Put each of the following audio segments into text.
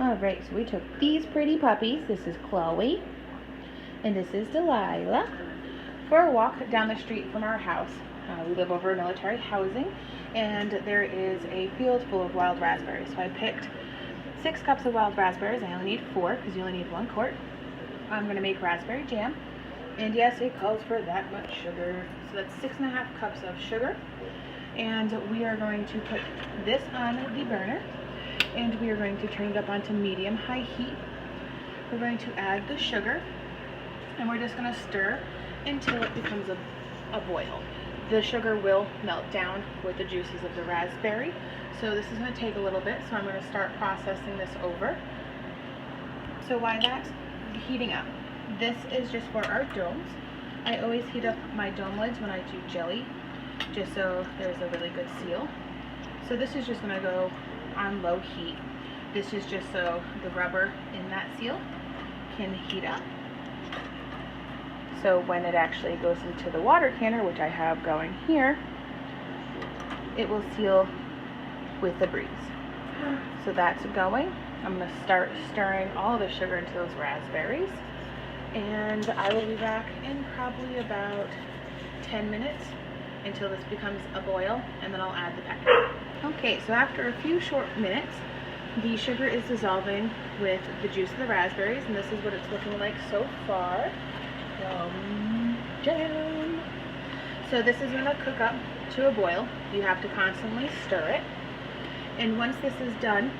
Alright, so we took these pretty puppies. This is Chloe and this is Delilah for a walk down the street from our house. We live over military housing and there is a field full of wild raspberries. So I picked 6 cups of wild raspberries. I only need 4 because you only need 1 quart. I'm going to make raspberry jam. And yes, it calls for that much sugar. So that's 6.5 cups of sugar. And we are going to put this on the burner. And we are going to turn it up onto medium-high heat. We're going to add the sugar. And we're just going to stir until it becomes a boil. The sugar will melt down with the juices of the raspberry. So this is going to take a little bit. So I'm going to start processing this over. So while that's heating up, this is just for our domes. I always heat up my dome lids when I do jelly, just so there's a really good seal. So this is just going to go on low heat. This is just so the rubber in that seal can heat up. So when it actually goes into the water canner, which I have going here, it will seal with the breeze. So that's going. I'm going to start stirring all the sugar into those raspberries. And I will be back in probably about 10 minutes until this becomes a boil, and then I'll add the pectin. Okay, so after a few short minutes, the sugar is dissolving with the juice of the raspberries, and this is what it's looking like so far. Jam. So this is going to cook up to a boil. You have to constantly stir it. And once this is done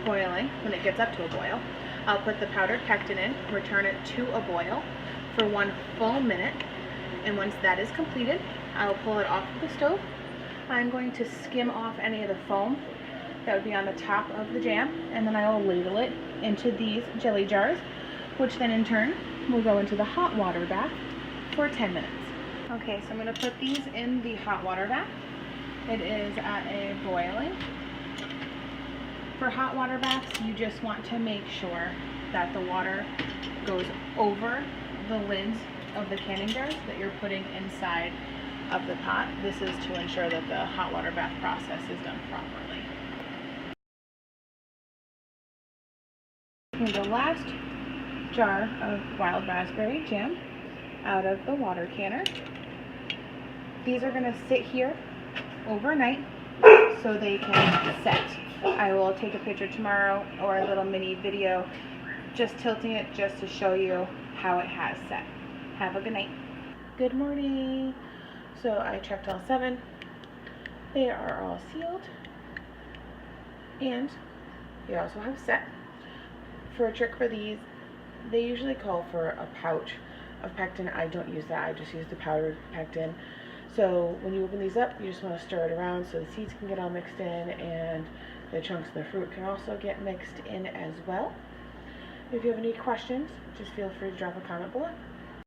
boiling, when it gets up to a boil, I'll put the powdered pectin in, return it to a boil for 1 full minute. And once that is completed, I'll pull it off the stove. I'm going to skim off any of the foam that would be on the top of the jam, and then I will ladle it into these jelly jars, which then in turn will go into the hot water bath for 10 minutes. Okay, so I'm going to put these in the hot water bath. It is at a boiling. For hot water baths, you just want to make sure that the water goes over the lids of the canning jars that you're putting inside of the pot. This is to ensure that the hot water bath process is done properly. Here's the last jar of wild raspberry jam out of the water canner. These are going to sit here overnight so they can set. I will take a picture tomorrow or a little mini video just tilting it just to show you how it has set. Have a good night. Good morning. So I checked all 7. They are all sealed and they also have set. For a trick for these, they usually call for a pouch of pectin. I don't use that. I just use the powdered pectin. So when you open these up, you just want to stir it around so the seeds can get all mixed in and the chunks of the fruit can also get mixed in as well. If you have any questions, just feel free to drop a comment below.